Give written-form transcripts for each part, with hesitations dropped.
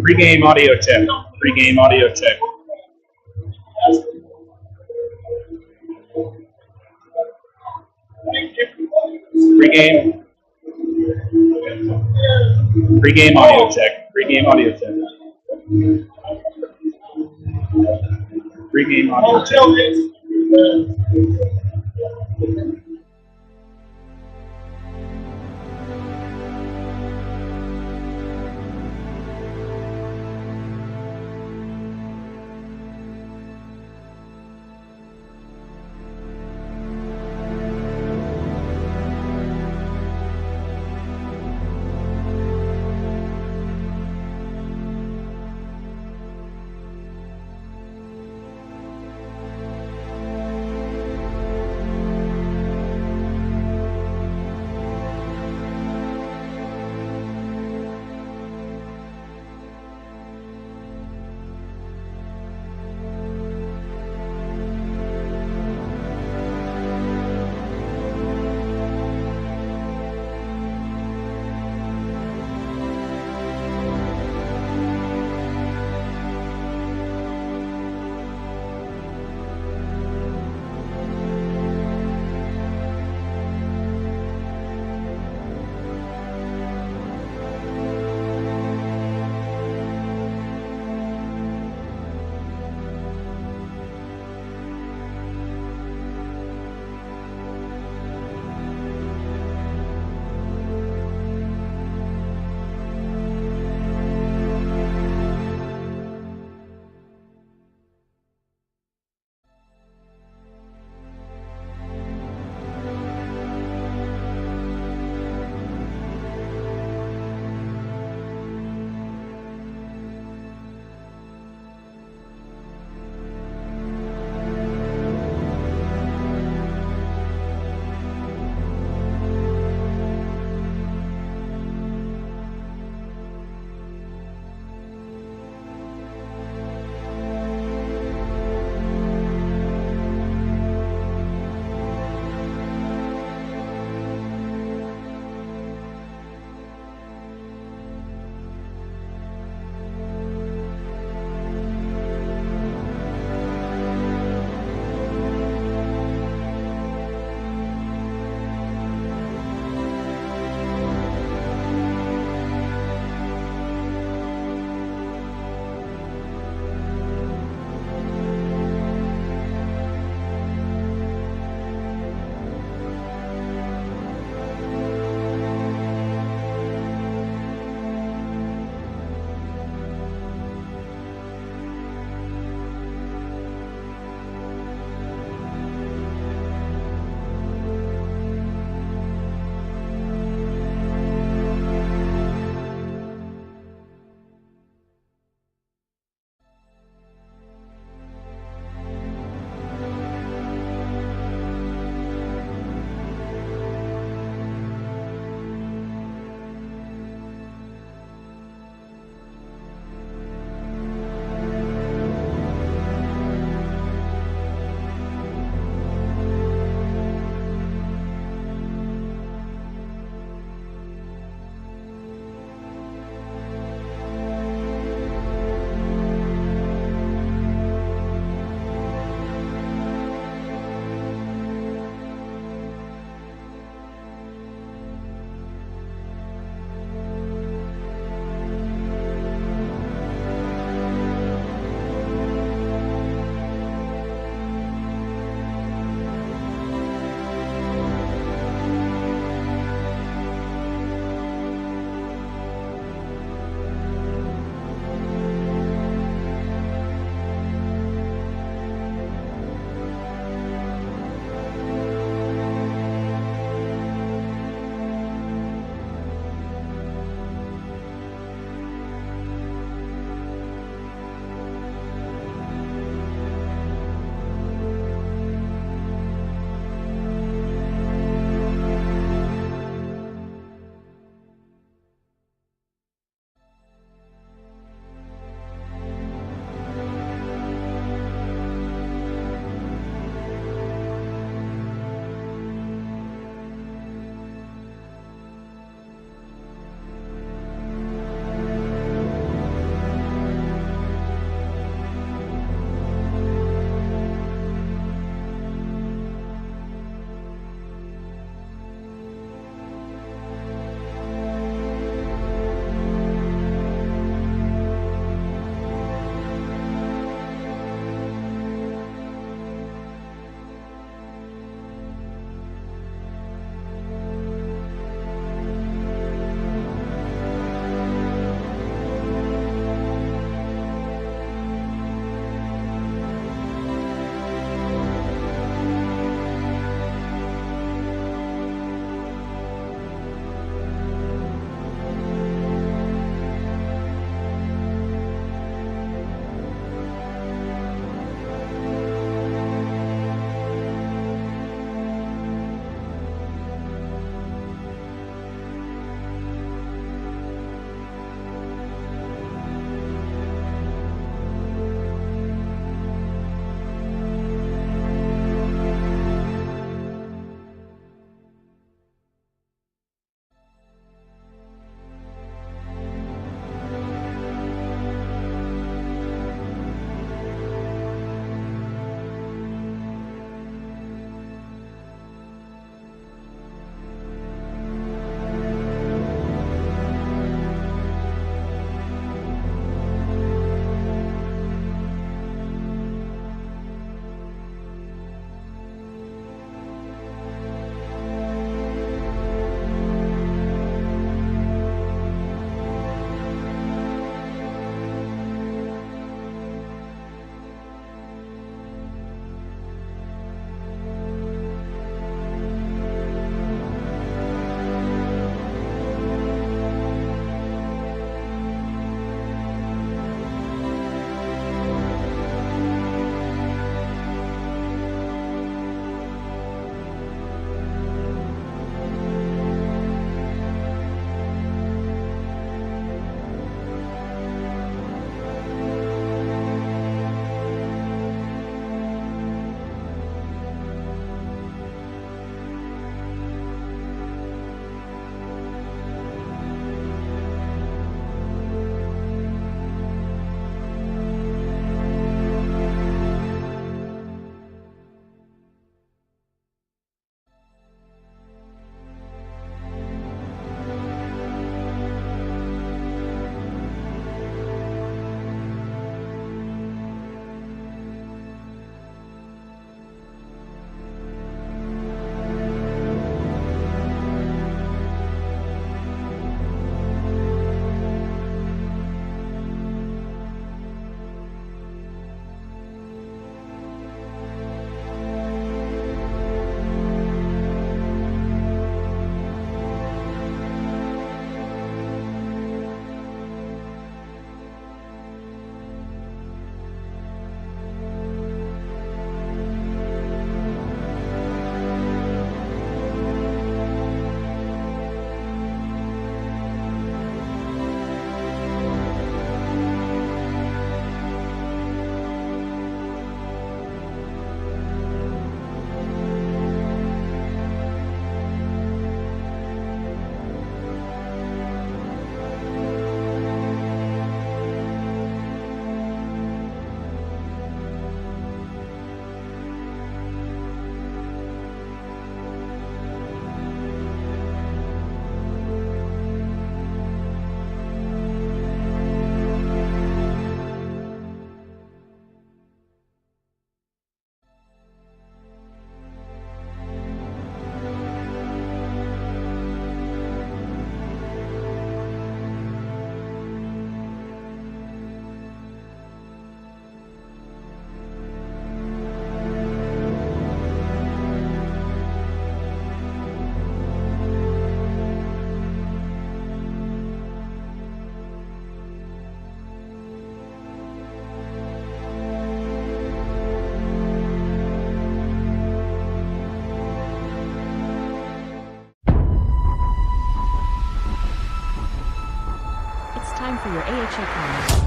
Pre-game audio check. Pre-game audio check. Pre-game. Pre-game audio check. Pre-game audio check. Pre-game audio check.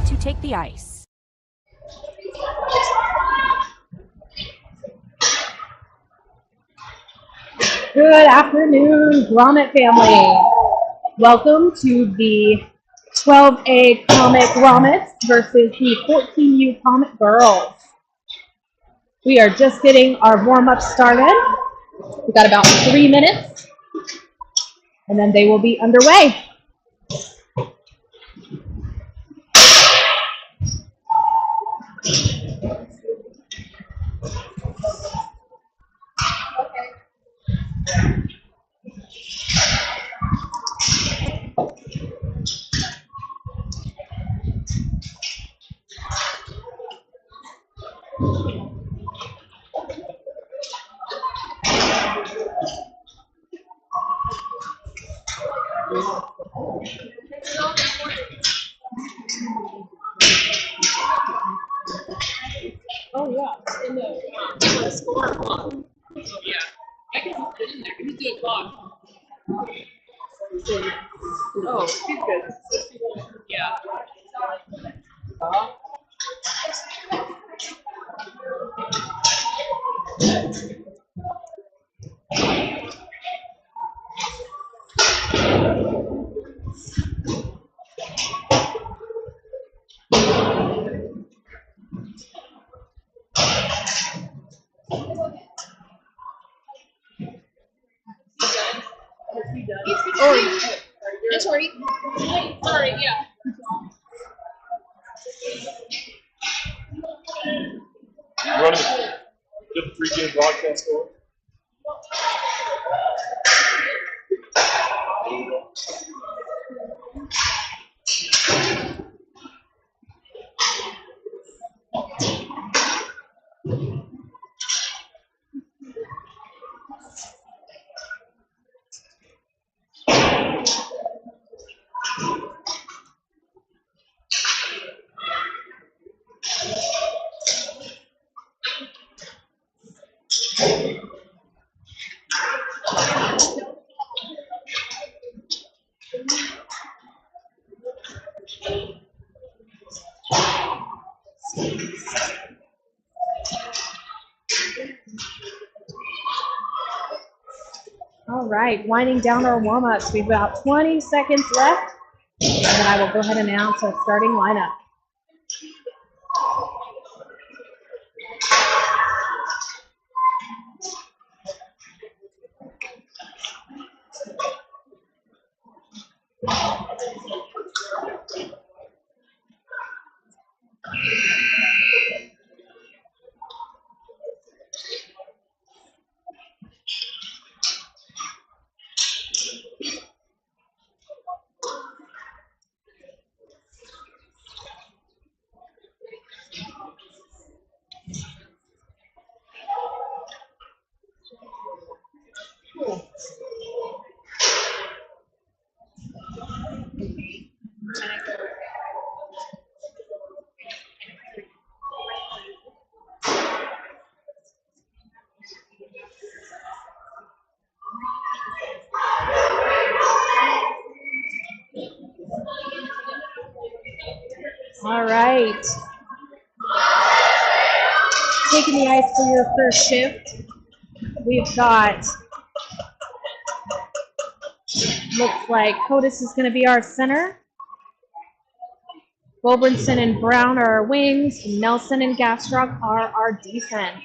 to take the ice. Good afternoon, Gromet family. Welcome to the 12A Comet Gromets versus the 14U Comet Girls. We are just getting our warm-up started. We've got about 3 minutes, and then they will be underway. Oh yeah, in the score one. Yeah, I can put it in there. You do a clock. Oh, she's good. Yeah. Sorry. Sorry, yeah. Running the pregame broadcast going. All right, winding down our warm-ups. We've about 20 seconds left, and then I will go ahead and announce a starting lineup. All right. Taking the ice for your first shift. We've got, looks like Hodis is going to be our center. Wilbrinson and Brown are our wings. Nelson and Gastrock are our defense.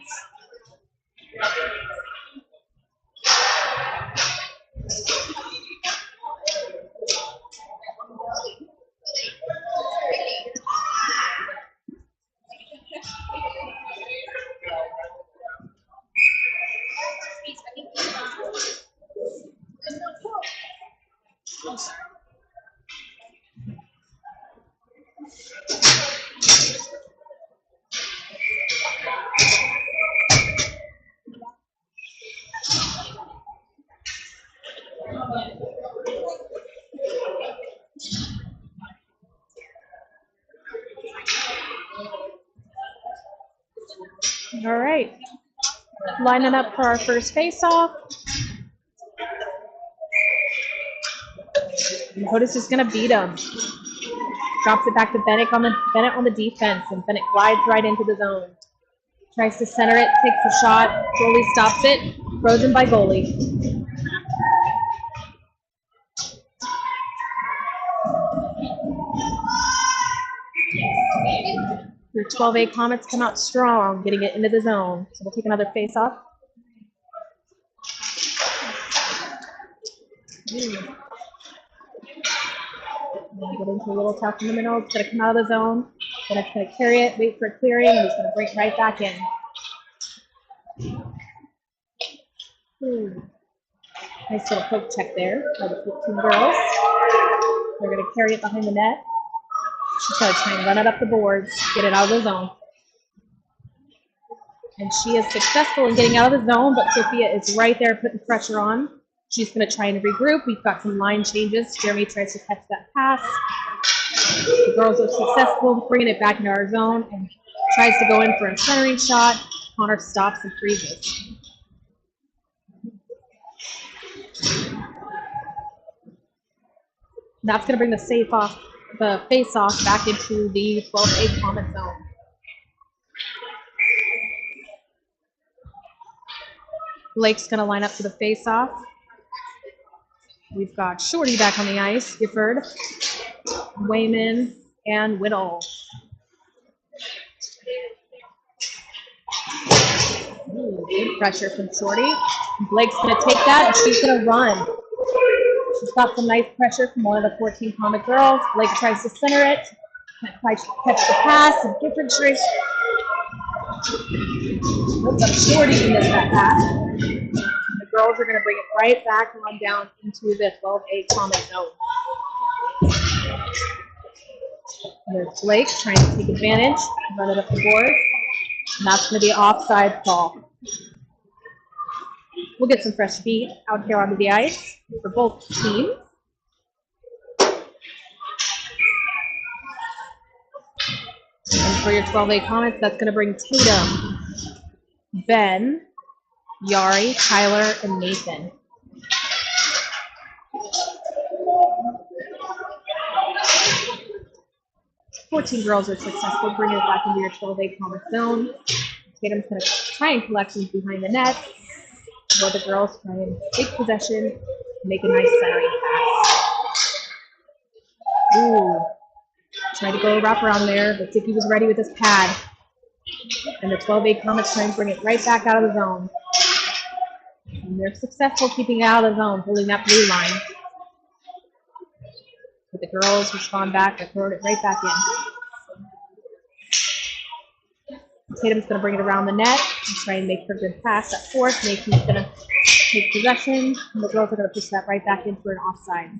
All right. Lining up for our first face-off. And Hodis is going to beat him. Drops it back to Bennett on the defense, and Bennett glides right into the zone. Tries to center it, takes a shot. Goalie stops it. Frozen by goalie. Your 12A Comets come out strong, getting it into the zone. So we'll take another face-off. Get into a little tough in the middle. It's going to come out of the zone. Then it's going to carry it, wait for clearing, and it's going to bring it right back in. Nice little poke check there by the 14 girls. They're going to carry it behind the net. She's going to try and run it up the boards, get it out of the zone. And she is successful in getting out of the zone, but Sophia is right there putting pressure on. She's going to try and regroup. We've got some line changes. Jeremy tries to catch that pass. The girls are successful, bringing it back into our zone, and tries to go in for a centering shot. Connor stops and freezes. That's going to bring the face-off back into the 12A Comet zone. Blake's going to line up for the face-off. We've got Shorty back on the ice, Gifford, Wayman, and Whittle. Good pressure from Shorty. Blake's going to take that, and she's going to run. She's got some nice pressure from one of the 14 Comet girls. Blake tries to center it. Can't quite catch the pass, and Gifford tries. What's up, Shorty missed that pass. The girls are going to bring it right back on down into the 12A Comet zone. There's Blake trying to take advantage, run it up the board, and that's going to be an offside call. We'll get some fresh feet out here onto the ice for both teams. And for your 12A Comets, that's going to bring Tatum, Ben, Yari, Tyler, and Nathan. "14 girls are successful, bringing it back into your 12A Comet zone. Tatum's going to try and collections behind the net, while the girls try and take possession and make a nice centering pass. Ooh. Tried to go a wraparound there, but Dickey was ready with his pad. And the 12A Comets try and bring it right back out of the zone. And they're successful keeping it out of the zone, holding that blue line. But the girls respond back and throw it right back in. Tatum's going to bring it around the net and try and make her good pass at fourth. Nathan's going to take possession, and the girls are going to push that right back in for an offside.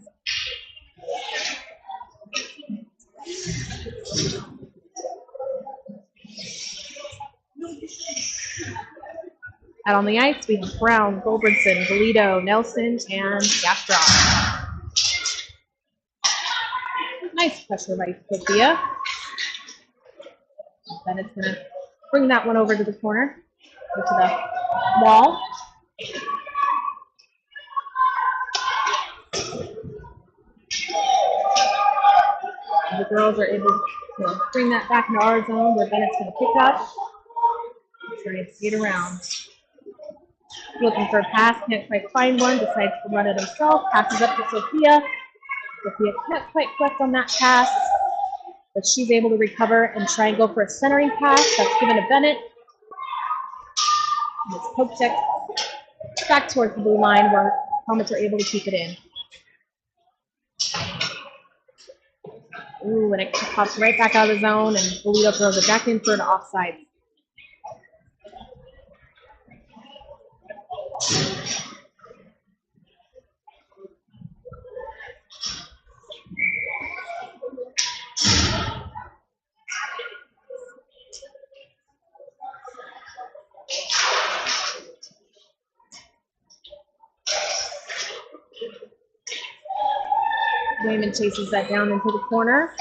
Out on the ice, we have Brown, Goldbrinson, Galito, Nelson, and Gastrop. Nice pressure by Sophia. Then it's going to bring that one over to the corner, or to the wall. The girls are able to bring that back into our zone, where Bennett's going to pick up and try and skate around. Looking for a pass, can't quite find one, decides to run it himself, passes up to Sophia. Sophia can't quite collect on that pass, but she's able to recover and try and go for a centering pass. That's given to Bennett. And it's poke check back towards the blue line, where Comets are able to keep it in. Ooh, and it pops right back out of the zone, and Galito throws it back in for an offside. Wayman chases that down into the corner.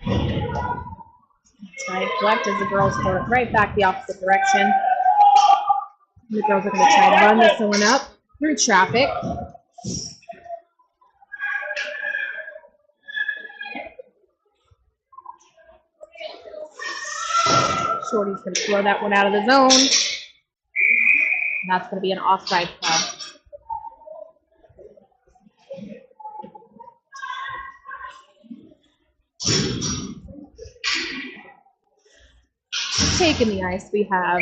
Try and collect as the girls throw it right back the opposite direction. And the girls are going to try to run this one up through traffic. Shorty's going to throw that one out of the zone. And that's going to be an offside call. Taking the ice, we have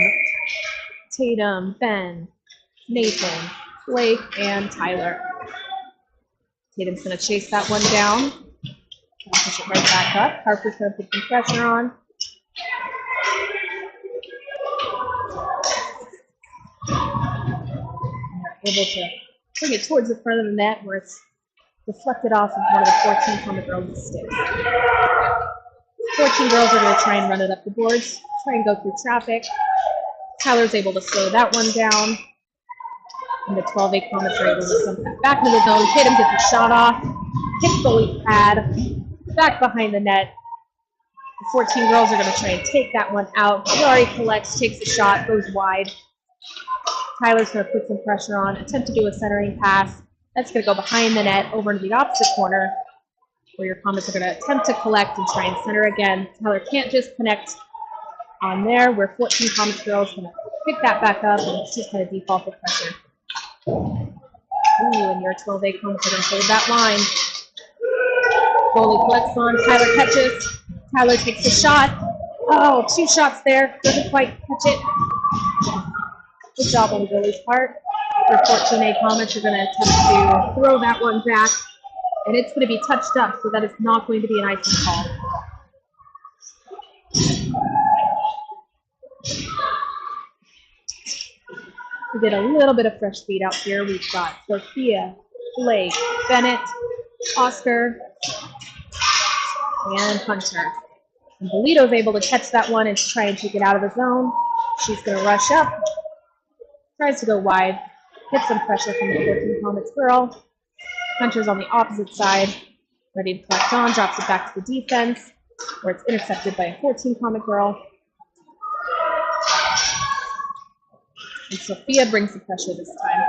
Tatum, Ben, Nathan, Blake, and Tyler. Tatum's going to chase that one down. Push it right back up. Harper's going to put some pressure on. And they're able to bring it towards the front of the net where it's deflected off of one of the 14 Comet girls' sticks. 14 girls are going to try and run it up the boards, try and go through traffic. Tyler's able to slow that one down. And the 12A Comets are able to dump that back into the zone. Tatum gets the shot off. Hits goalie pad. Back behind the net. The 14 girls are going to try and take that one out. Laurie collects, takes the shot, goes wide. Tyler's going to put some pressure on, attempt to do a centering pass. That's going to go behind the net over into the opposite corner, where your Comets are going to attempt to collect and try and center again. Tyler can't just connect on there, where 14 Comets girls going to pick that back up, and it's just going to default the pressure. Ooh, and your 12A Comets are going to hold that line. Goalie collects on, Tyler catches. Tyler takes a shot. Oh, 2 shots there. Doesn't quite catch it. Good job on the goalie's part. Your 14A Comets are going to attempt to throw that one back. And it's going to be touched up, so that is not going to be an icing call. We get a little bit of fresh feed out here. We've got Sophia, Blake, Bennett, Oscar, and Hunter. And Bolito's able to catch that one and try and take it out of the zone. She's going to rush up, tries to go wide, hits some pressure from the 14 Comets girl. Hunter's on the opposite side, ready to collect on, drops it back to the defense, where it's intercepted by a 14 Comet girl. And Sophia brings the pressure this time.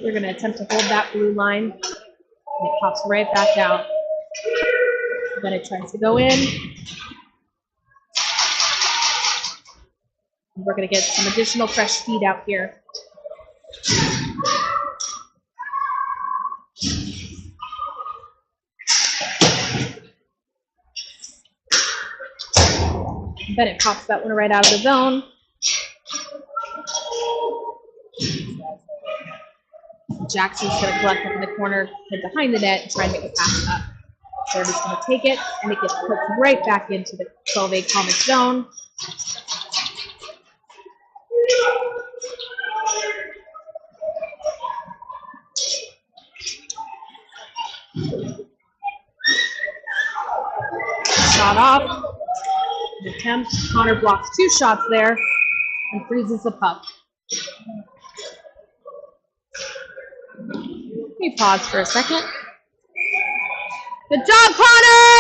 We're going to attempt to hold that blue line, and it pops right back out. Then it tries to go in. And we're going to get some additional fresh feed out here. Bennett pops that one right out of the zone. Jackson's going to collect up in the corner, head behind the net, and try and make a pass up. They're just going to take it, and it gets put right back into the 12A Comets zone. Shot off. The attempt. Connor blocks 2 shots there and freezes the puck. Let me pause for a second. Good job, Connor!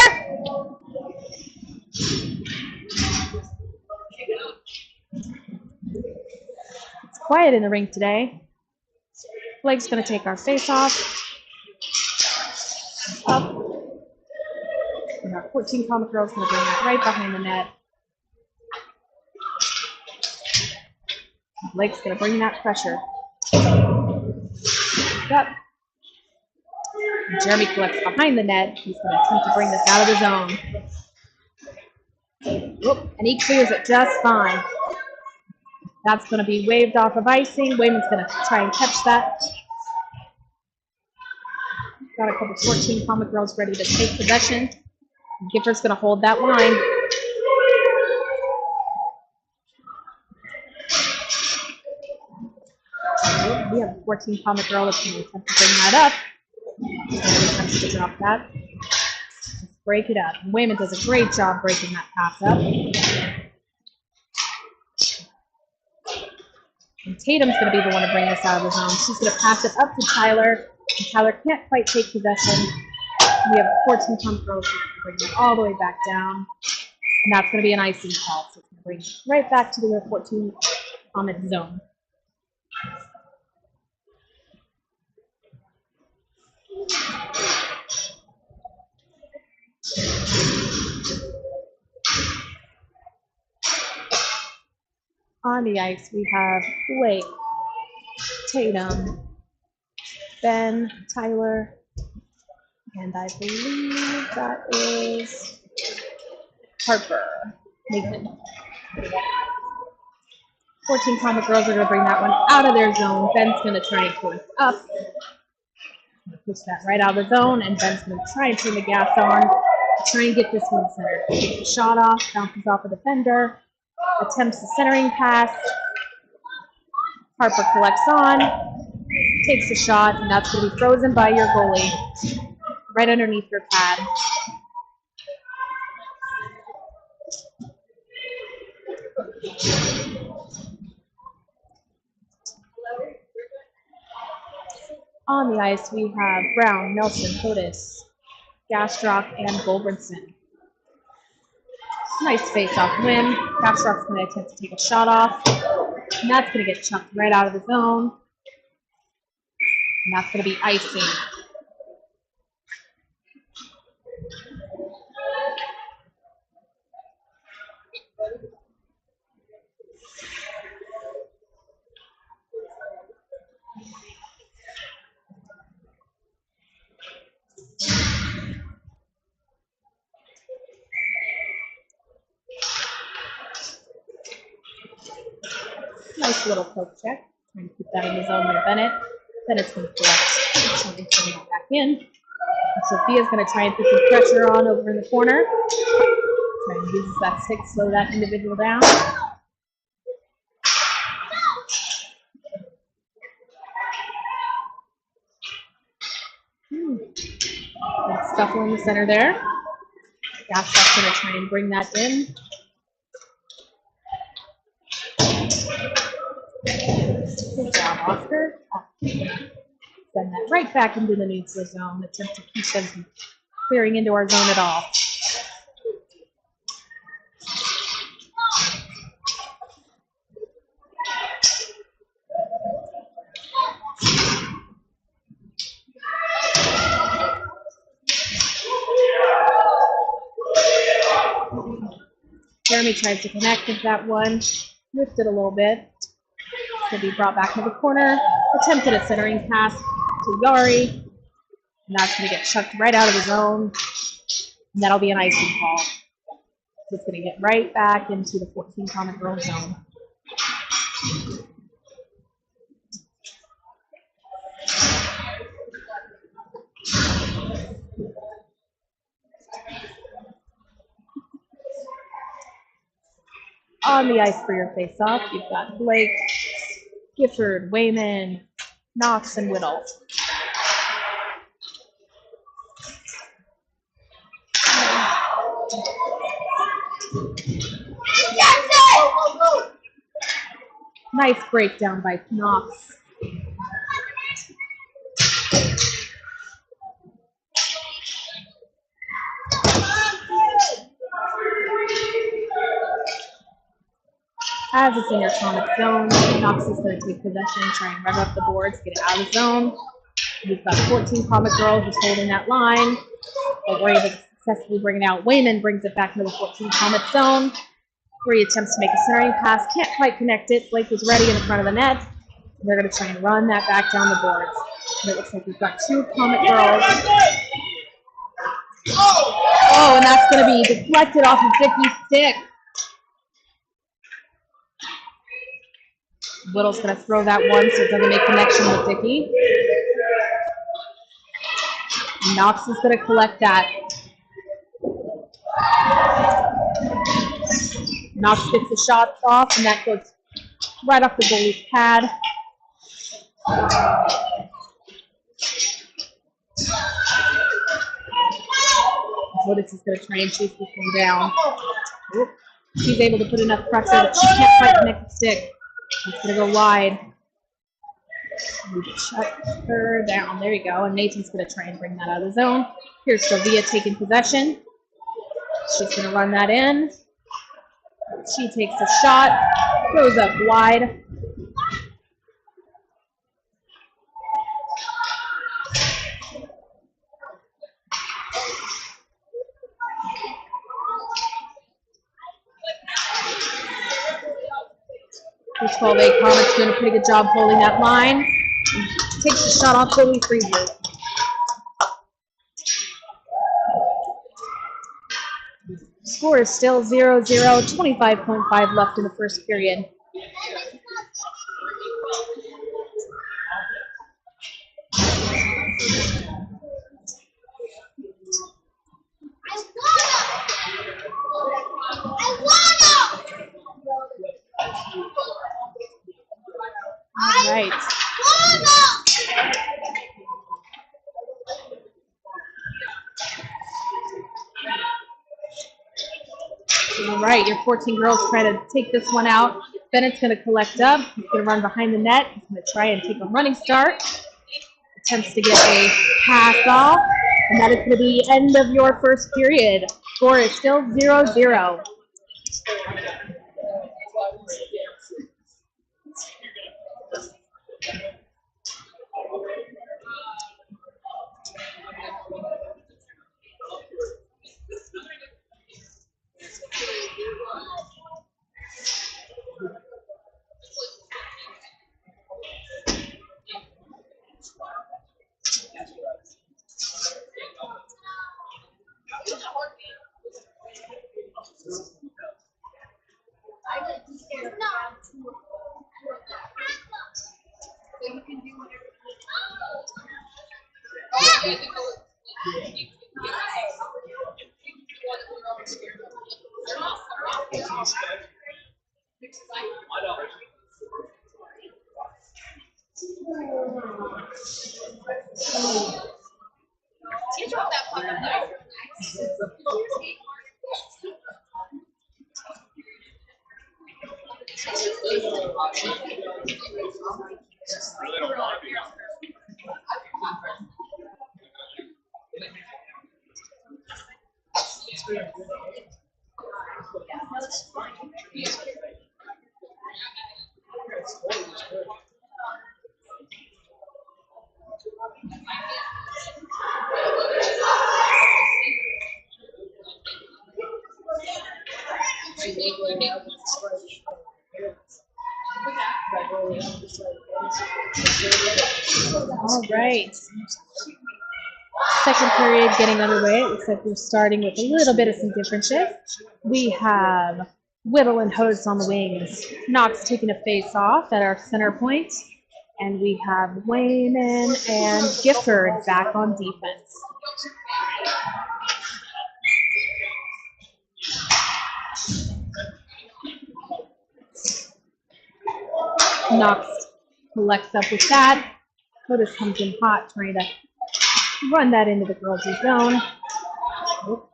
It's quiet in the rink today. Blake's going to take our face off. Up. And our 14 Comet girls going to bring that right behind the net. Blake's going to bring that pressure. Up. And Jeremy collects behind the net. He's going to attempt to bring this out of the zone. Whoop, and he clears it just fine. That's going to be waved off of icing. Wayman's going to try and catch that. Got a couple 14 Comet girls ready to take possession. Gifford's going to hold that line. We have a 14 Comet girl that's going to attempt to bring that up. Attempts to drop that. Just break it up. And Wayman does a great job breaking that pass up. And Tatum's going to be the one to bring this out of the zone. She's going to pass it up to Tyler. And Tyler can't quite take possession. We have 14 Comet girls who can bring it all the way back down. And that's going to be an icing call. So it's going to bring it right back to the 14 Comet zone. On the ice, we have Blake, Tatum, Ben, Tyler, and I believe that is Harper, Nathan. 14 Comet Girls are going to bring that one out of their zone. Ben's going to try and pull it up. Push that right out of the zone, and Ben's going to try and turn the gas on to try and get this one centered. Takes the shot off, bounces off a defender, attempts the centering pass. Harper collects on, takes the shot, and that's going to be frozen by your goalie right underneath your pad. On the ice, we have Brown, Nelson, Hodes, Gastrock, and Goldbrinson. Nice face-off win. Gastrock's going to attempt to take a shot off, and that's going to get chucked right out of the zone. And that's going to be icing. Nice little poke check. Trying to keep that in the zone by Bennett. Bennett's going to collect. Trying to turn that back in. And Sophia's going to try and put some pressure on over in the corner. Trying to use that stick to slow that individual down. Scuffle in the center there. Gascock's going to try and bring that in. Good job, Oscar. Send that right back into the neutral zone. Attempt to keep them from clearing into our zone at all. Jeremy tries to connect with that one. Lifted a little bit. It's going to be brought back to the corner. Attempted a centering pass to Yari. And that's going to get chucked right out of the zone. And that'll be an icing call. So it's going to get right back into the 14 Comet Girls zone. On the ice for your face-off, you've got Blake, Gifford, Wayman, Knox, and Whittle. Nice breakdown by Knox. As it's in your Comet zone, Knox is going to take possession, try and rev up the boards, get it out of the zone. We've got 14 Comet Girls who's holding that line, but we're able to successfully bring it out. Wayman brings it back into the 14 Comet zone, where he attempts to make a centering pass, can't quite connect it. Blake was ready in the front of the net. They're going to try and run that back down the boards. And it looks like we've got 2 Comet Girls. Oh, and that's going to be deflected off of Dickie's stick. Whittle's going to throw that one so it doesn't make connection with Dickie. Knox is going to collect that. Knox gets the shots off, and that goes right off the goalie's pad. Woodis is going to try and chase this one down. Oop. She's able to put enough pressure that she can't quite connect the stick. It's going to go wide. We shut her down. There you go. And Nathan's going to try and bring that out of the zone. Here's Sylvia taking possession. She's going to run that in. She takes a shot. Goes up wide. The 12A Comets doing a pretty good job holding that line. Takes the shot off, totally freezes it. Score is still 0-0, 25.5 left in the first period. All right. All right, your 14 girls try to take this one out. Bennett's going to collect up. He's going to run behind the net. He's going to try and take a running start. Attempts to get a pass off. And that is going to be the end of your first period. Score is still 0-0. All right. Second period getting underway. It looks like we're starting with a little bit of some differences. We have Whittle and Hose on the wings. Knox taking a face off at our center point. And we have Wayman and Gifford back on defense. Knox collects up with that. Curtis comes in hot, trying to run that into the girls' zone. Oh,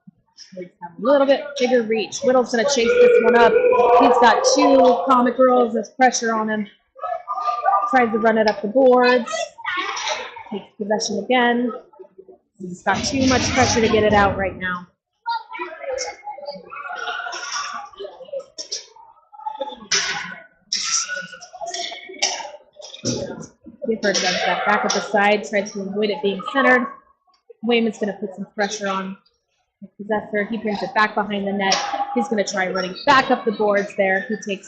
have a little bit bigger reach. Whittle's going to chase this one up. He's got two Comet girls. There's pressure on him. Tries to run it up the boards. Takes possession again. He's got too much pressure to get it out right now. Gifford does that back at the side, tries to avoid it being centered. Wayman's going to put some pressure on the possessor. He brings it back behind the net. He's going to try running back up the boards there. He takes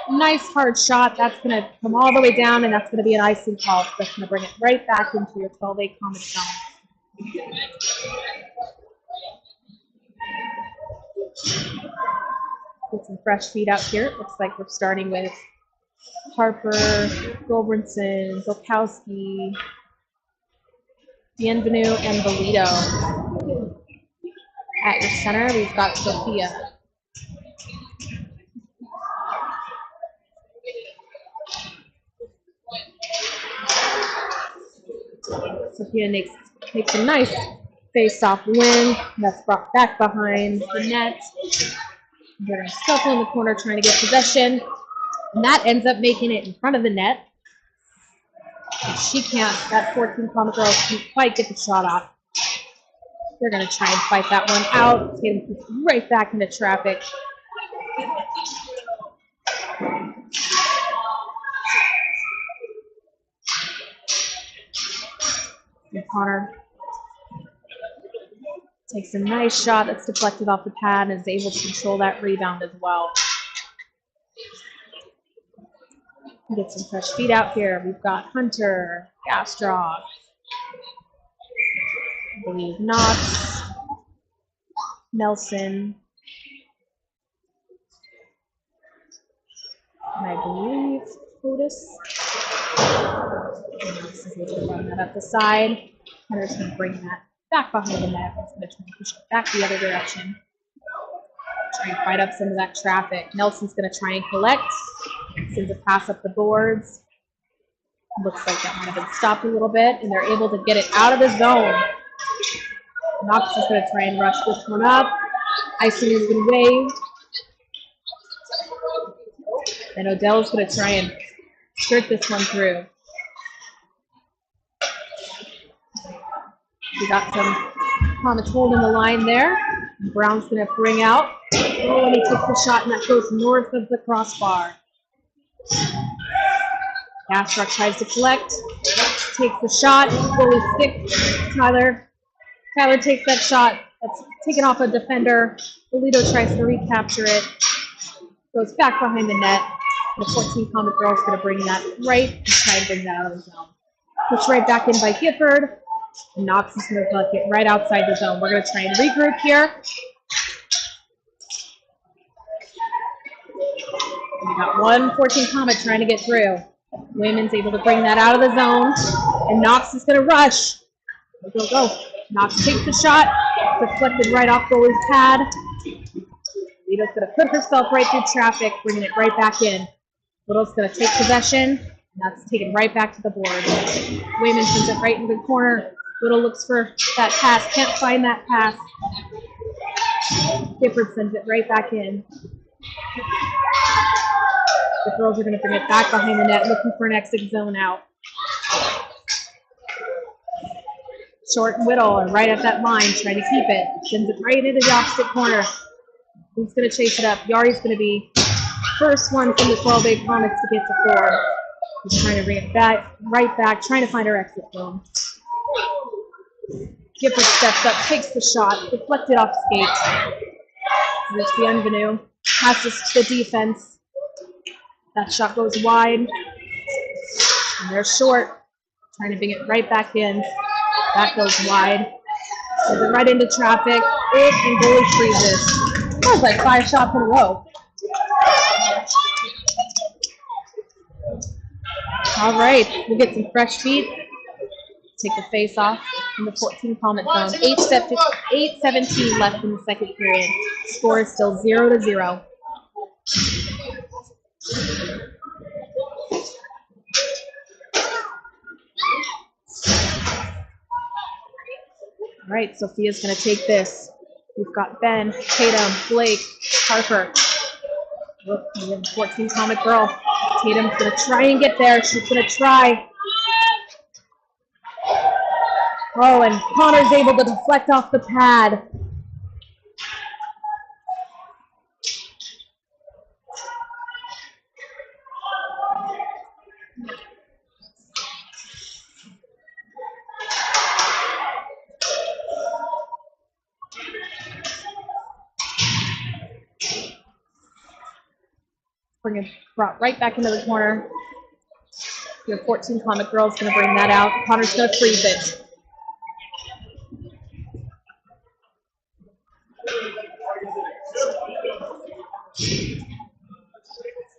a nice hard shot. That's going to come all the way down, and that's going to be an icing call. So that's going to bring it right back into your 12A Comet zone. Get some fresh feet out here. It looks like we're starting with Harper, Gulbranson, Zolkowski, Bienvenu, and Bolito. At your center, we've got Sophia. Sophia makes a nice face-off win. That's brought back behind the net. They're going to scuffle in the corner trying to get possession. And that ends up making it in front of the net. And she can't, that 14 Comet girl can't quite get the shot off. They're going to try and fight that one out. Tatum puts right back into traffic. And Connor takes a nice shot that's deflected off the pad and is able to control that rebound as well. Get some fresh feet out here. We've got Hunter, Gastrog, I believe Knox, Nelson, and I believe Otis. Knox is going to run that up the side. Hunter's going to bring that back behind the net. He's going to try and push it back the other direction. Try and fight up some of that traffic. Nelson's going to try and collect. Sends a pass up the boards. Looks like that might have been stopped a little bit, and they're able to get it out of the zone. Knox is going to try and rush this one up. Ison is going to wave. And Odell's going to try and skirt this one through. We got some Comets holding the line there. Brown's going to bring out. Oh, and he takes the shot, and that goes north of the crossbar. Gastrok tries to collect, takes the shot, goalie stick. Tyler takes that shot. That's taken off a defender. Polito tries to recapture it. Goes back behind the net. The 14 Comet girls going to bring that right and try and bring that out of the zone. Pushed right back in by Gifford. Knox is going to collect it right outside the zone. We're going to try and regroup here. We got 14 Comet trying to get through. Wayman's able to bring that out of the zone. And Knox is going to rush. Go. Knox takes the shot. Deflected right off goalie's pad. Lito's going to put herself right through traffic, bringing it right back in. Little's going to take possession. And that's taken right back to the board. Wayman sends it right into the corner. Little looks for that pass. Can't find that pass. Gifford sends it right back in. The girls are going to bring it back behind the net, looking for an exit zone out. Short and Whittle are right at that line, trying to keep it. Sends it right into the opposite corner. Who's going to chase it up? Yari's going to be first one from the 12A Comets to get to 4. He's trying to bring it back, right back, trying to find her exit zone. Gifford steps up, takes the shot, deflected off skates. There's Bienvenu. Passes to the defense. That shot goes wide. And they're short. Trying to bring it right back in. That goes wide. Sends it right into traffic. And goalie freezes. That was like 5 shots in a row. All right. We'll get some fresh feet. Take the face off in the 14 Comet zone. 8:17 left in the second period. Score is still 0-0. All right, Sophia's going to take this. We've got Ben, Tatum, Blake, Harper. Look, we have 14 Comet girl. Tatum's going to try and get there. She's going to try. Oh, and Connor's able to deflect off the pad. Bring it brought right back into the corner. Your 14 Comet girl's going to bring that out. Connor's going to freeze it.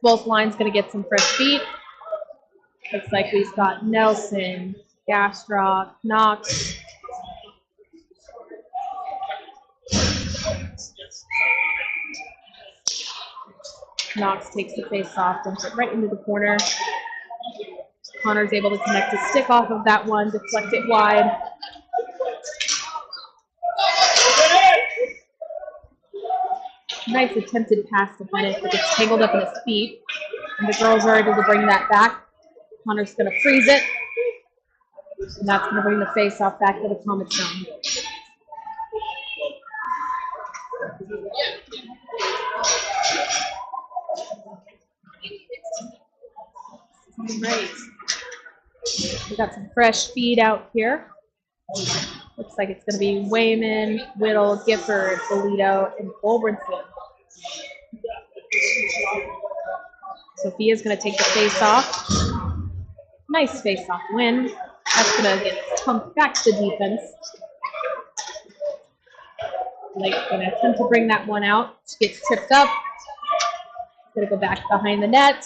Both lines going to get some fresh feet. Looks like we've got Nelson, Gastrock, Knox. Knox takes the face off, dumps it right into the corner. Connor's able to connect his stick off of that one, deflect it wide. Nice attempted pass to finish, but gets tangled up in his feet. And the girls are able to bring that back. Connor's going to freeze it. And that's going to bring the face off back to the Comet zone. All right. We got some fresh feed out here. Looks like it's going to be Wayman, Whittle, Gifford, Bolito, and Bulbrinson. Sophia's going to take the face-off. Nice face-off win. That's going to get pumped back to the defense. Blake's going to attempt to bring that one out. She gets tripped up. Going to go back behind the net.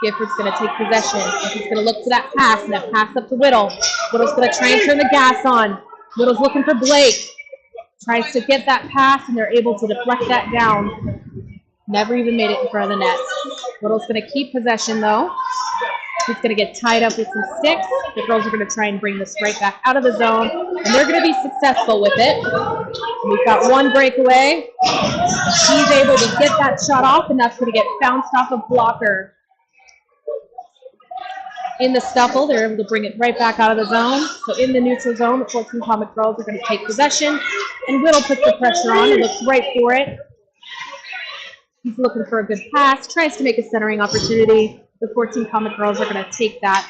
Gifford's going to take possession. He's going to look for that pass, and that pass up to Whittle. Whittle's going to try and turn the gas on. Whittle's looking for Blake. Tries to get that pass, and they're able to deflect that down. Never even made it in front of the net. Whittle's going to keep possession, though. He's going to get tied up with some sticks. The girls are going to try and bring this right back out of the zone, and they're going to be successful with it. We've got one breakaway. She's able to get that shot off, and that's going to get bounced off a blocker. In the scuffle, they're able to bring it right back out of the zone. So in the neutral zone, the 14 Comet girls are going to take possession, and Whittle puts the pressure on and looks right for it. He's looking for a good pass, tries to make a centering opportunity. The 14 Comet girls are going to take that.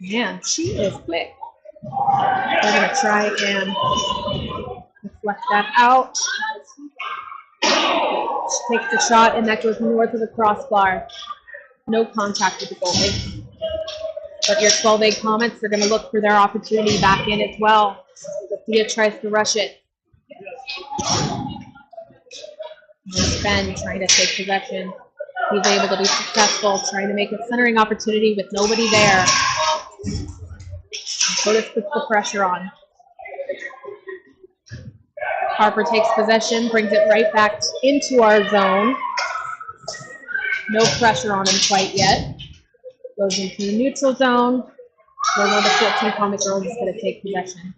Man, she is quick. They're going to try and deflect that out. She takes the shot, and that goes north of the crossbar. No contact with the goalie. But your 12A Comets are going to look for their opportunity back in as well. Sophia tries to rush it. Ben trying to take possession. He's able to be successful, trying to make a centering opportunity with nobody there. Otis puts the pressure on. Harper takes possession, brings it right back into our zone. No pressure on him quite yet. Goes into the neutral zone, where one of the 14 Comet girls is going to take possession.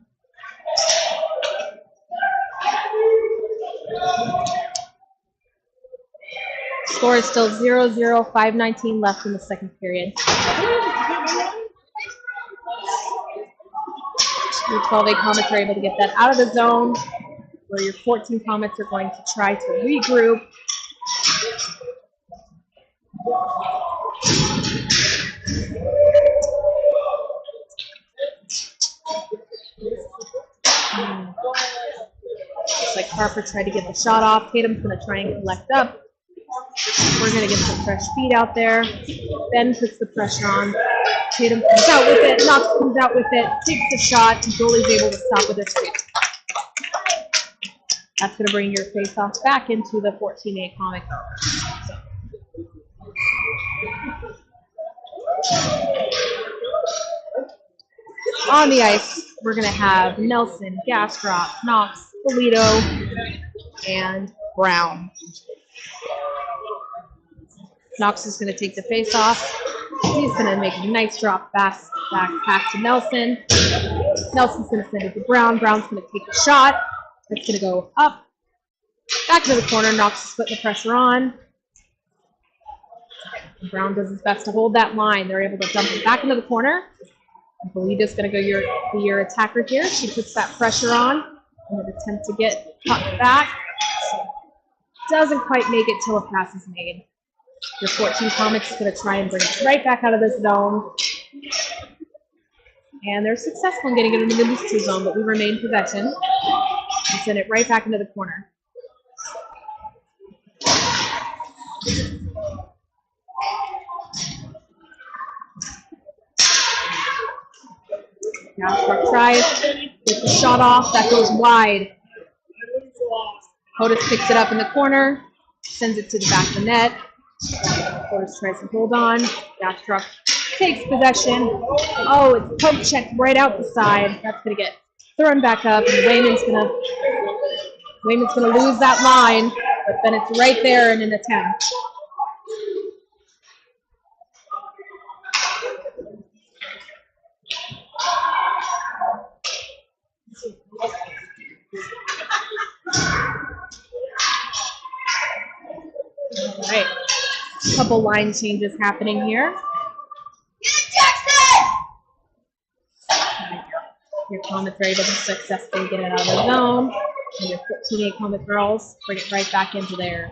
Score is still 0-0, 5:19 left in the second period. Your 12A Comets are able to get that out of the zone, where your 14 Comets are going to try to regroup. Looks like Harper tried to get the shot off. Tatum's going to try and collect up. We're going to get some fresh feet out there. Ben puts the pressure on. Tatum comes out with it. Knox comes out with it. Takes the shot. And goalie's able to stop with his stick. That's going to bring your face-off back into the 14A Comet girls. On the ice, we're going to have Nelson, Gastrop, Knox, Polito, and Brown. Knox is going to take the face off. He's going to make a nice drop back pass to Nelson. Nelson's going to send it to Brown. Brown's going to take the shot. It's going to go up. Back to the corner. Knox is putting the pressure on. Brown does his best to hold that line. They're able to dump it back into the corner. Polito's going to go be your attacker here. She puts that pressure on. And attempt to get puck back. Doesn't quite make it till a pass is made. Your 14 Comets is going to try and bring it right back out of this zone. And they're successful in getting it into the neutral zone, but we remain possession. And send it right back into the corner. Now Struck tries, gets the shot off, that goes wide. Otis picks it up in the corner, sends it to the back of the net. Otis tries to hold on. Gastruck takes possession. Oh, it's poke checked right out the side. That's going to get thrown back up, and Wayman's going to lose that line, but then it's right there in an attempt. All right, a couple line changes happening here. Your Comets are able to successfully get it out of the zone, and your 14A Comet girls bring it right back into theirs.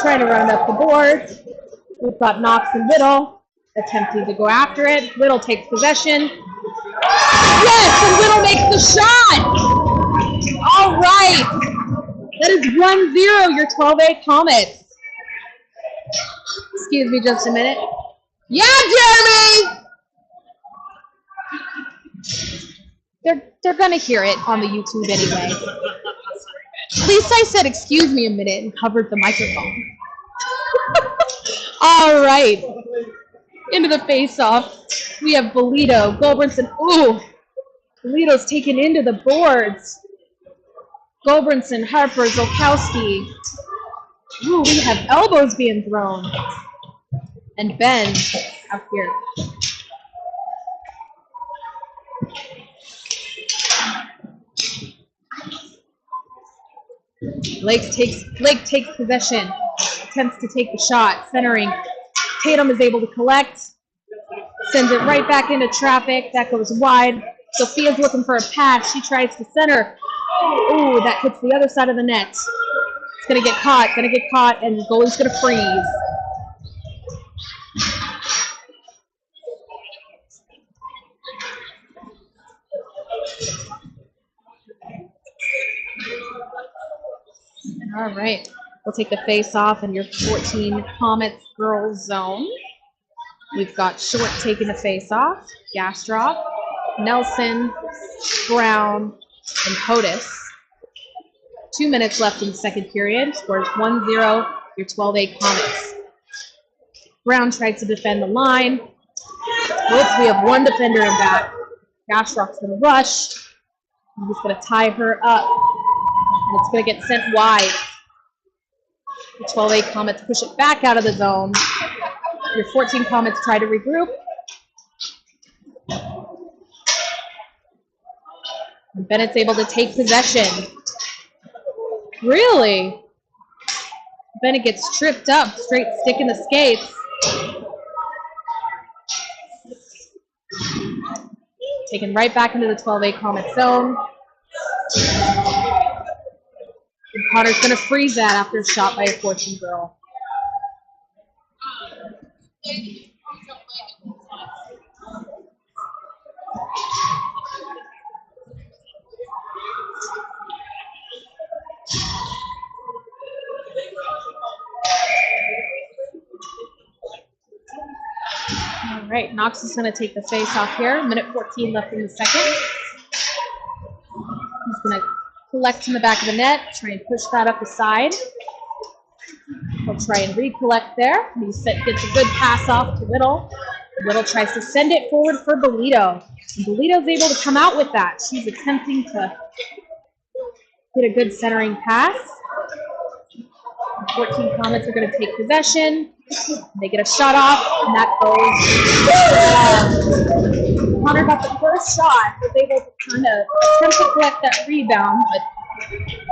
Trying to run up the boards. We've got Knox and Whittle attempting to go after it. Whittle takes possession. Yes, and Whittle makes the shot! All right. That is 1-0, your 12A Comets. Excuse me just a minute. Yeah, Jeremy! They're gonna hear it on the YouTube anyway. At least I said excuse me a minute and covered the microphone. All right. Into the face-off. We have Bolito, Gulbranson. Ooh, Bolito's taken into the boards. Gulbranson, Harper, Zolkowski. Ooh, we have elbows being thrown. And Ben up here. Blake takes possession. Attempts to take the shot. Centering. Tatum is able to collect. Sends it right back into traffic. That goes wide. Sophia's looking for a pass. She tries to center. Ooh, that hits the other side of the net. It's going to get caught, and the goalie's going to freeze. All right. We'll take the face-off in your 14 Comets girls zone. We've got Short taking the face-off, Gastrop, Nelson, Brown, and Hodis. 2 minutes left in the second period. Scores 1-0, your 12A Comets. Brown tried to defend the line. Whoops, we have one defender in back. Gastrop's going to rush. I'm just going to tie her up. And it's going to get sent wide. The 12A Comets push it back out of the zone. Your 14 Comets try to regroup. And Bennett's able to take possession. Really? Bennett gets tripped up, straight stick in the skates. Taken right back into the 12A Comet zone. And Connor's going to freeze that after a shot by a 14 girl. All right, Knox is going to take the face off here. Minute 14 left in the second. He's going to collect in the back of the net, try and push that up the side. He'll try and recollect there. He gets a good pass off to Whittle. Whittle tries to send it forward for Bolito. And Bolito's able to come out with that. She's attempting to get a good centering pass. The 14 Comets are going to take possession. They get a shot off, and that goes. Connor got the first shot, was able to kind of attempt to collect that rebound, but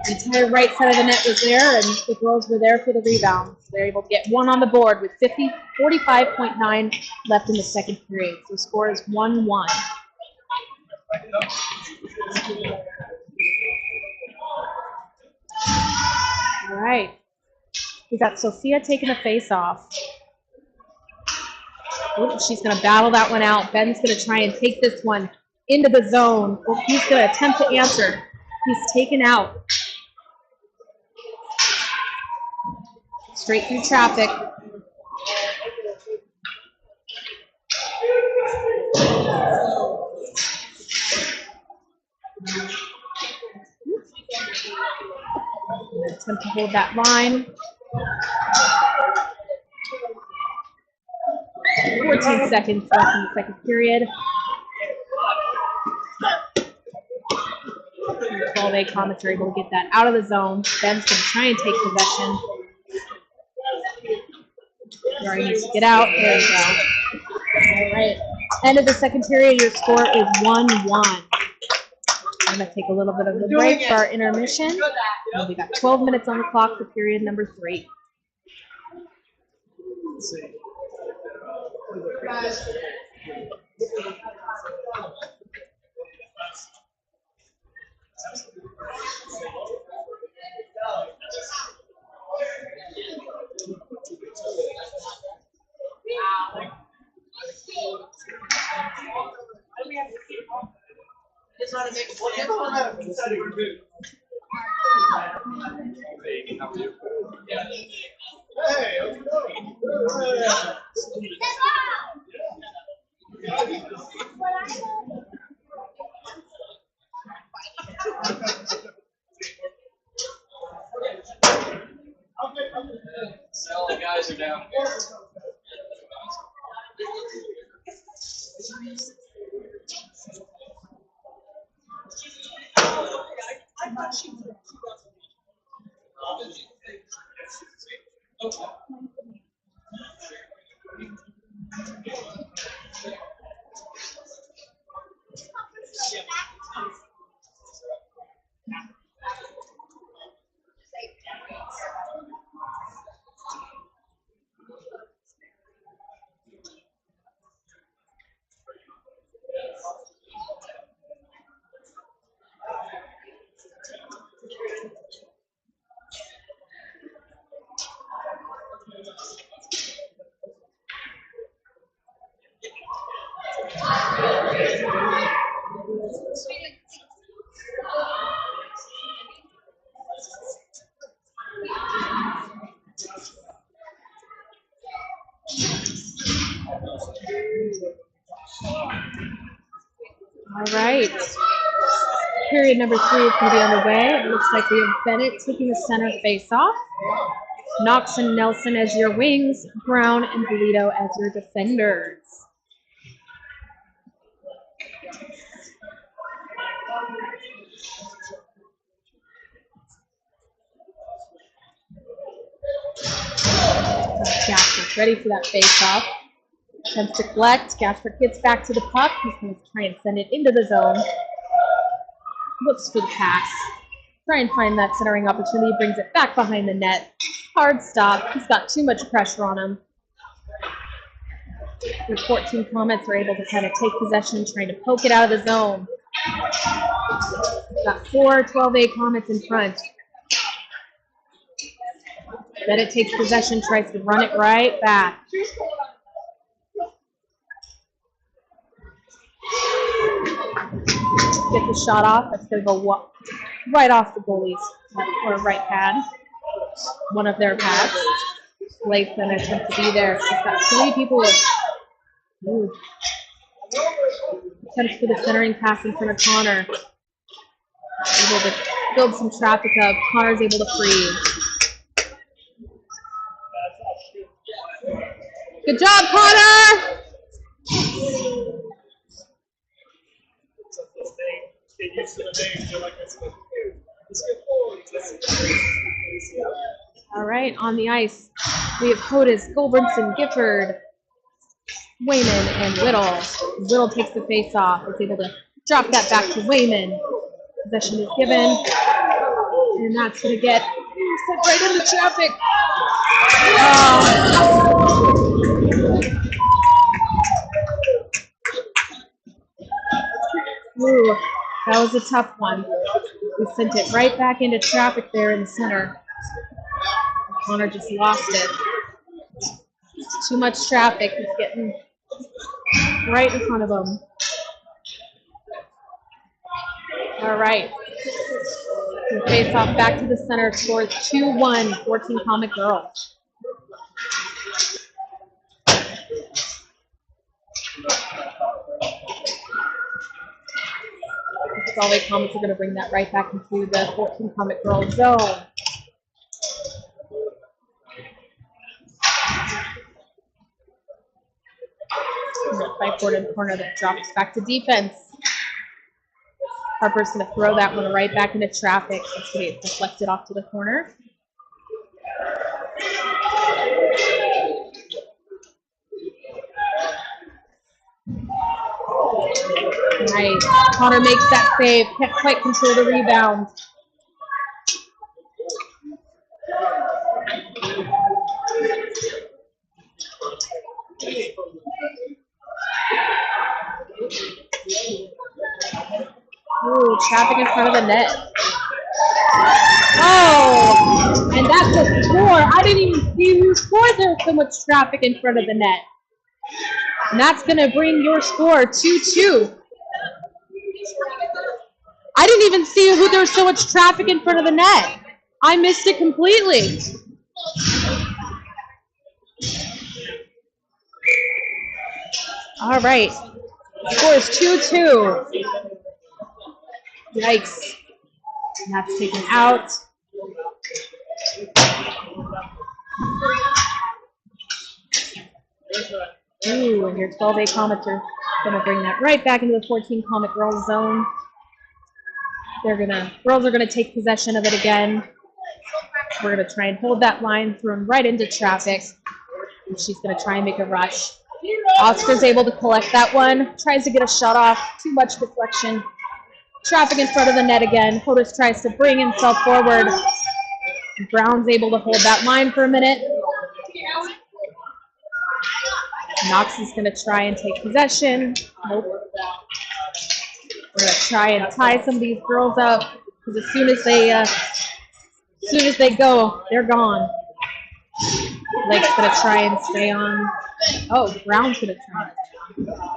the entire right side of the net was there, and the girls were there for the rebound. So they're able to get one on the board with 45.9 left in the second period. So the score is 1-1. All right. We got Sophia taking a face off. Oh, she's going to battle that one out. Ben's going to try and take this one into the zone. Oh, he's going to attempt to answer. He's taken out. Straight through traffic. Attempt to hold that line. 14 seconds left in the second period. 12A Comets are able to get that out of the zone. Ben's going to try and take possession. He already needs to get out. There you go. All right. End of the second period, your score is 1-1. I'm going to take a little bit of a break for our intermission. And we got 12 minutes on the clock for period number 3. Let's see. All the guys are down here. All right. Period number 3 is going to be on the way. It looks like we have Bennett taking the center face-off. Knox and Nelson as your wings. Brown and Bolito as your defenders. Gasper ready for that face-off. Attempts to collect. Gasper gets back to the puck. He's going to try and send it into the zone. Looks for the pass. Try and find that centering opportunity. Brings it back behind the net. Hard stop. He's got too much pressure on him. The 14 Comets are able to kind of take possession, trying to poke it out of the zone. Got 4 12A Comets in front. Then it takes possession, tries to run it right back. Get the shot off. That's going to go right off the goalie's or right pad. One of their pads. Blake's going to attempt to be there. She's got 3 people with attempts for the centering pass in front of Connor. Able to build some traffic up. Connor's able to freeze. Good job, Connor! All right, on the ice, we have Hodes, Goldbrinson, Gifford, Wayman, and Whittle. Whittle takes the face off. Is able to drop that back to Wayman. Possession is given, and that's going to get sent right into traffic. Ooh, that was a tough one. We sent it right back into traffic there in the center. Connor just lost it. Too much traffic. He's getting right in front of him. All right. Face off back to the center. Scores 2-1, 14 Comet girls. Solid Comets are going to bring that right back into the 14 Comet girls zone. Fight forward in the corner that drops back to defense. Harper's going to throw that one right back into traffic. It's going to get deflected off to the corner. Nice. Connor makes that save. Can't quite control the rebound. Ooh, traffic in front of the net. Oh, and that's a score. I didn't even see who scored. There's so much traffic in front of the net. And that's going to bring your score 2-2. I didn't even see who there was so much traffic in front of the net. I missed it completely. All right. Score is 2-2. Yikes. And that's taken out. Ooh, and your 12A Comets are going to bring that right back into the 14 Comet Girls zone. Girls are going to take possession of it again. We're going to try and hold that line, throw them right into traffic. And she's going to try and make a rush. Oscar's able to collect that one. Tries to get a shot off. Too much deflection. Traffic in front of the net again. Hotus tries to bring himself forward. Brown's able to hold that line for a minute. Knox is going to try and take possession. Nope. We're going to try and tie some of these girls up because as soon as they go, they're gone. Blake's going to try and stay on. Oh, Brown's going to try.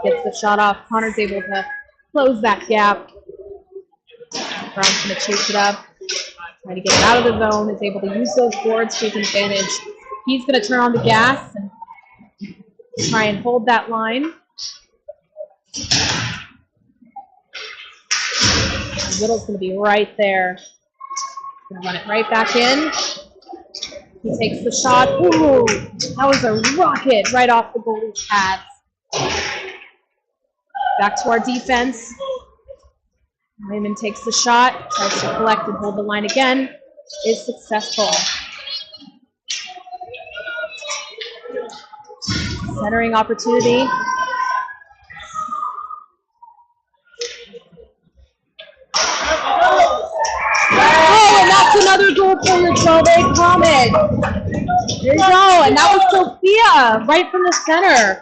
Gets the shot off. Connor's able to close that gap. Brown's going to chase it up. Trying to get it out of the zone. Is able to use those boards, taking advantage. He's going to turn on the gas and try and hold that line. Little's going to be right there. Going to run it right back in. He takes the shot. Ooh, that was a rocket right off the goalie's pads. Back to our defense. Raymond takes the shot, tries to collect and hold the line again. Is successful. Centering opportunity. Oh, and that's another goal for your 12A Comet. There you go, and that was Sophia, right from the center.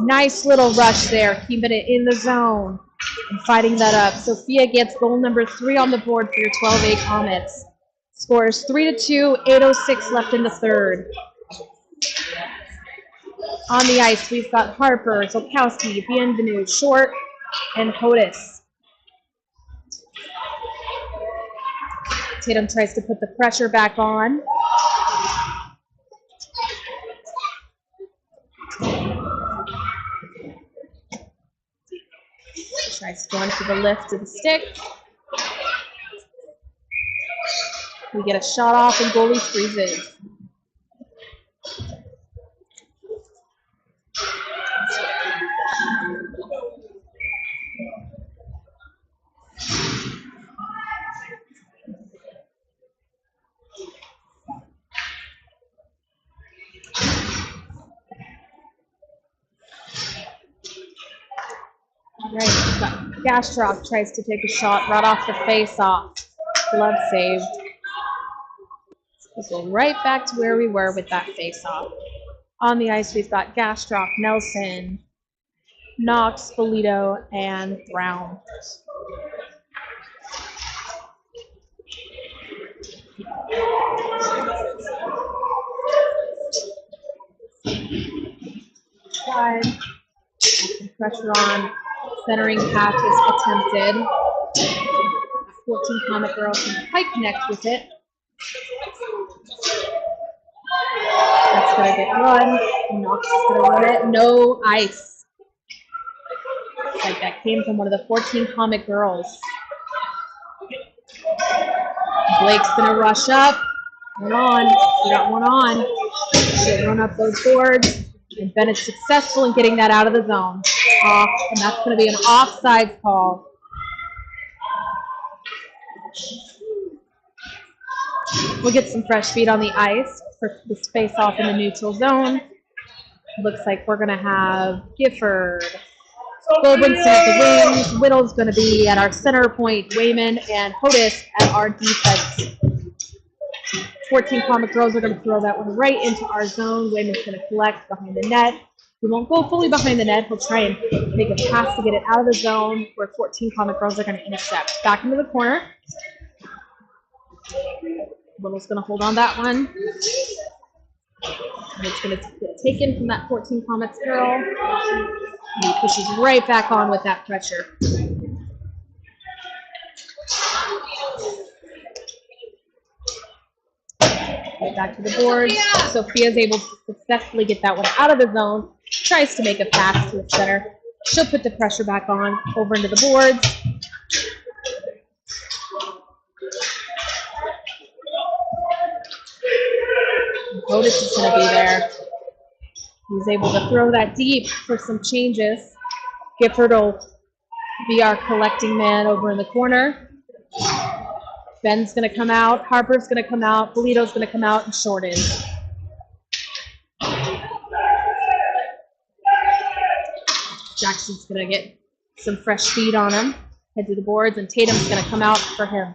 Nice little rush there, keeping it in the zone and fighting that up. Sophia gets goal number 3 on the board for your 12A Comets. Scores 3-2, 8:06 left in the third. On the ice, we've got Harper, Zolkowski, Bienvenu, Short, and Hotus. Tatum tries to put the pressure back on. Tries to go into the lift of the stick. We get a shot off and goalie freezes. All right, we've got Gastroff tries to take a shot right off the face-off. Glove saved. Let's go right back to where we were with that face-off. On the ice, we've got Gastroff, Nelson, Knox, Bolito, and Brown. Side. Some pressure on. Centering pass is attempted. 14 Comet Girls can quite connect with it. That's going to get run. Knox is going to run it. No ice. Looks like that came from one of the 14 Comet Girls. Blake's going to rush up. One on. We got one on. They run up those boards. And Bennett's successful in getting that out of the zone. Off, and that's going to be an offside call. We'll get some fresh feet on the ice for this face-off in the neutral zone. Looks like we're going to have Gifford, Goldbrinson at the wings. Whittle's going to be at our center point. Wayman and Hotus at our defense. 14 Comet Girls are going to throw that one right into our zone. Wayman's going to collect behind the net. We won't go fully behind the net. We'll try and make a pass to get it out of the zone where 14 Comet Girls are going to intercept. Back into the corner. Little's going to hold on that one. And it's going to get taken from that 14 Comets girl. He pushes right back on with that pressure. Right back to the board. Sophia's able to successfully get that one out of the zone. Tries to make a pass to the center. She'll put the pressure back on over into the boards. Otis is going to be there. He's able to throw that deep for some changes. Gifford will be our collecting man over in the corner. Ben's going to come out. Harper's going to come out. Polito's going to come out and shorten. Jackson's going to get some fresh feed on him. Head to the boards, and Tatum's going to come out for him.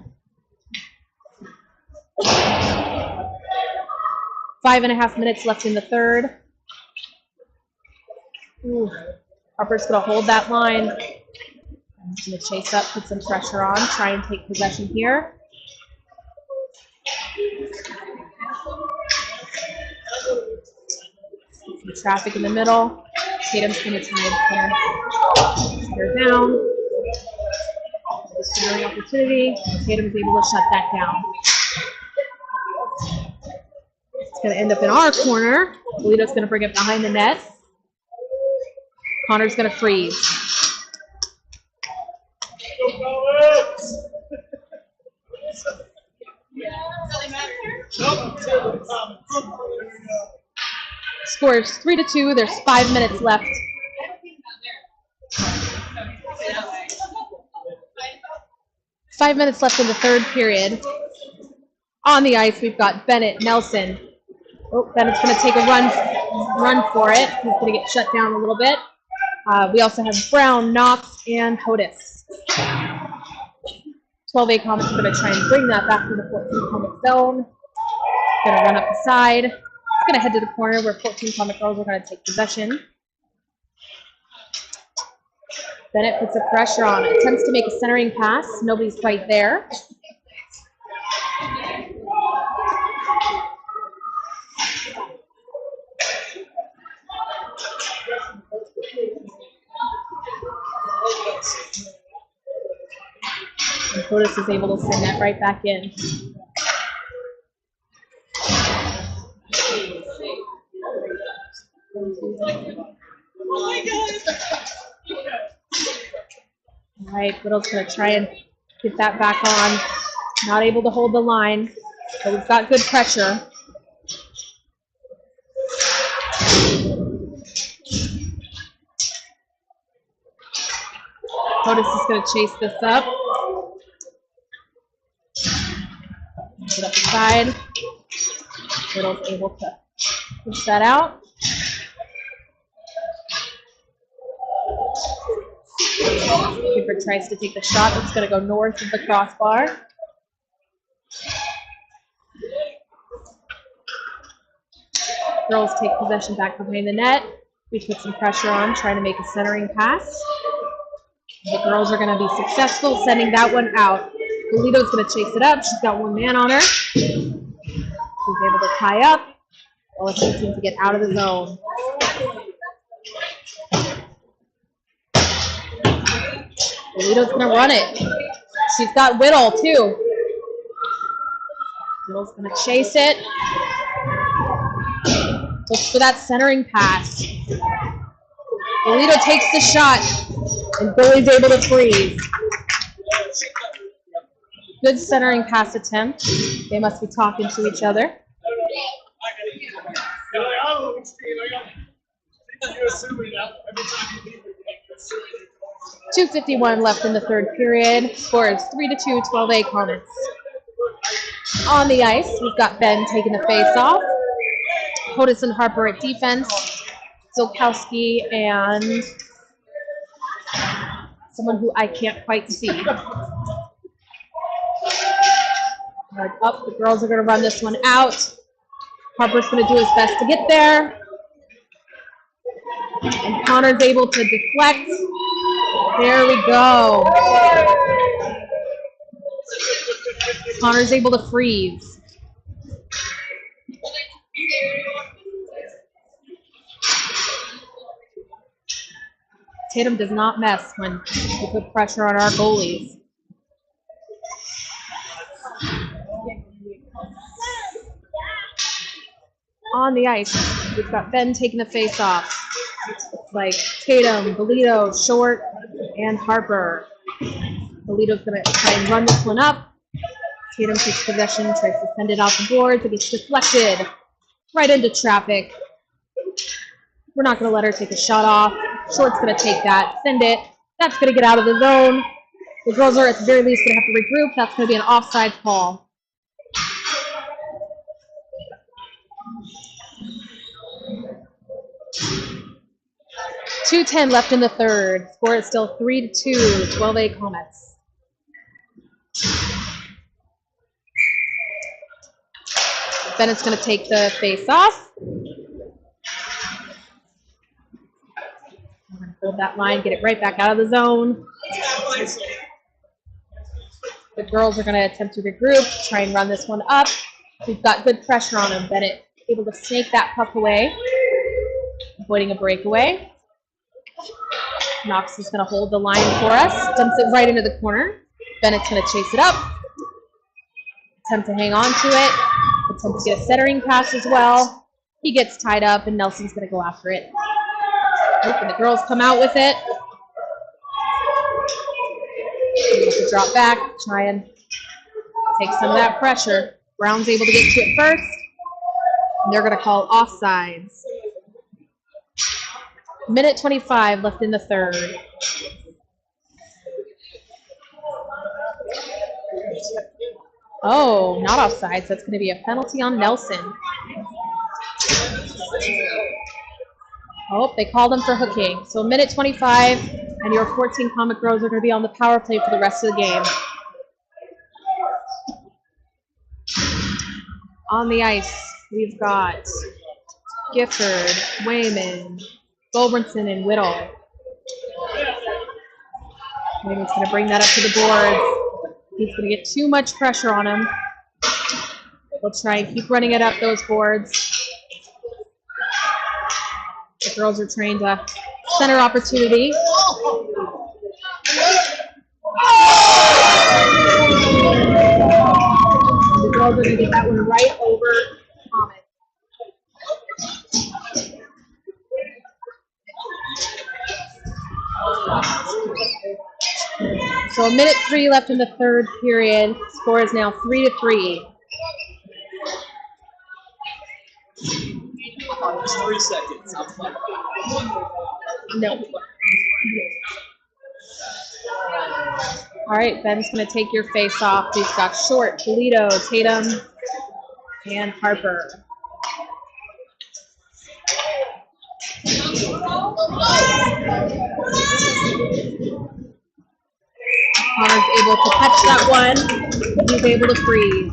5.5 minutes left in the third. Ooh. Harper's going to hold that line. He's going to chase up, put some pressure on, try and take possession here. Some traffic in the middle. Tatum's going to try and set her down. The scoring opportunity. Tatum's able to shut that down. It's going to end up in our corner. Polito's going to bring it behind the net. Connor's going to freeze. Score is 3-2. There's 5 minutes left. Five minutes left in the third period. On the ice, we've got Bennett, Nelson. Oh, Bennett's going to take a run for it. He's going to get shut down a little bit. We also have Brown, Knox, and Hodis. 12A Comets are going to try and bring that back to the 14 Comet zone. Going to run up the side. It's going to head to the corner where 14 Comet girls are going to take possession. Bennett puts the pressure on. Attempts to make a centering pass. Nobody's quite there. And Hodis is able to send that right back in. All right, Little's going to try and get that back on. Not able to hold the line, but we've got good pressure. Hodis is going to chase this up. Get up the side. Little's able to push that out. Cooper tries to take the shot. It's going to go north of the crossbar. Girls take possession back behind the net. We put some pressure on, trying to make a centering pass. The girls are going to be successful sending that one out. Polito's going to chase it up. She's got one man on her. She's able to tie up. LSU seems to get out of the zone. Polito's going to run it. She's got Whittle, too. Whittle's going to chase it. Looks for that centering pass. Polito takes the shot, and Billy's able to freeze. Good centering pass attempt. They must be talking to each other. 2:51 left in the third period. Score is 3-2, 12A Comets. On the ice, we've got Ben taking the face-off. Hodis and Harper at defense. Zolkowski and someone who I can't quite see. Right up, the girls are going to run this one out. Harper's going to do his best to get there. And Connor's able to deflect. There we go. Connor's able to freeze. Tatum does not mess when we put pressure on our goalies. On the ice, we've got Ben taking the face off. It's like Tatum, Bolito, Short, and Harper. Bolito's going to try and run this one up. Tatum takes possession, tries to send it off the boards. It gets deflected right into traffic. We're not going to let her take a shot off. Short's going to take that, send it. That's going to get out of the zone. The girls are at the very least going to have to regroup. That's going to be an offside call. .210 left in the third. Score is still 3-2, 12A Comets. Bennett's going to take the face off. We're going to hold that line, get it right back out of the zone. The girls are going to attempt to regroup, try and run this one up. We've got good pressure on them. Bennett able to snake that puck away, avoiding a breakaway. Knox is going to hold the line for us. Dumps it right into the corner. Bennett's going to chase it up. Attempt to hang on to it. Attempt to get a centering pass as well. He gets tied up, and Nelson's going to go after it. And the girls come out with it. To drop back, try and take some of that pressure. Brown's able to get to it first. And they're going to call offsides. Minute 25 left in the third. Oh, not offsides. That's going to be a penalty on Nelson. Oh, they called him for hooking. So minute 25, and your 14 Comet Girls are going to be on the power play for the rest of the game. On the ice, we've got Gifford, Wayman, Gulbranson, and Whittle. Wayman's going to bring that up to the boards. He's going to get too much pressure on him. We'll try and keep running it up those boards. The girls are trained to center opportunity. The girls are going to get that one right over Comet. So a minute 3 left in the third period. Score is now 3-3. Just 3 seconds. No. All right, Ben's going to take your face off. He's got Short, Bolito, Tatum, and Harper. Connor's able to catch that one. He's able to freeze.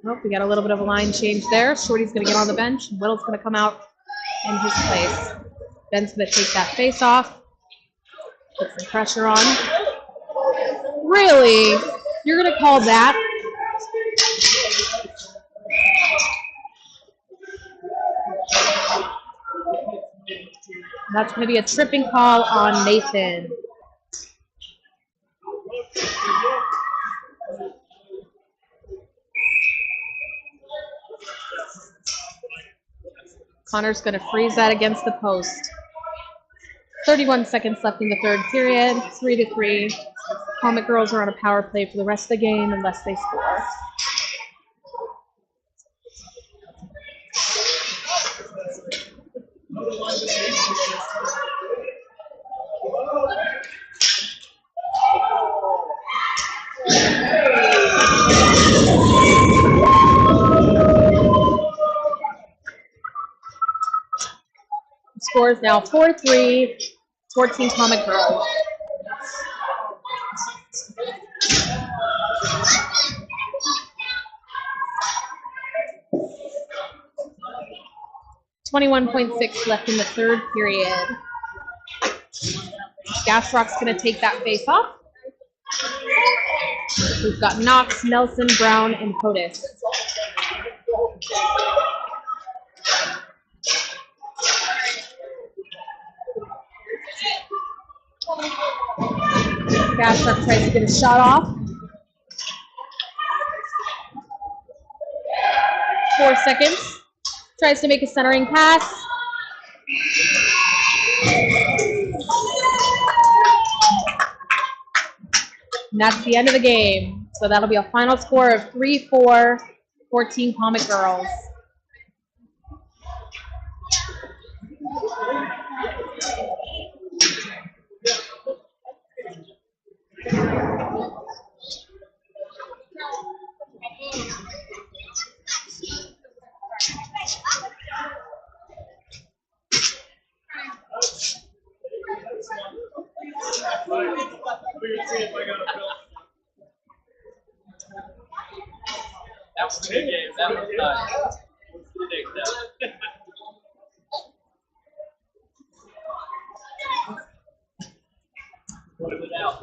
Oh, we got a little bit of a line change there. Shorty's going to get on the bench. Whittle's going to come out in his place. Ben's going to take that face off. Put some pressure on. Really? You're going to call that? That's going to be a tripping call on Nathan. Connor's going to freeze that against the post. 31 seconds left in the third period. 3-3. Comet Girls are on a power play for the rest of the game unless they score. Score is now 4-3, 14 Comet Girls. .6 left in the third period. Gasrock's going to take that face off. We've got Knox, Nelson, Brown, and Potus. Bastrop tries to get a shot off. 4 seconds. Tries to make a centering pass. And that's the end of the game. So that'll be a final score of 3-4, 14 Comet girls. That was a good game. That was nice. Take that. Put it out.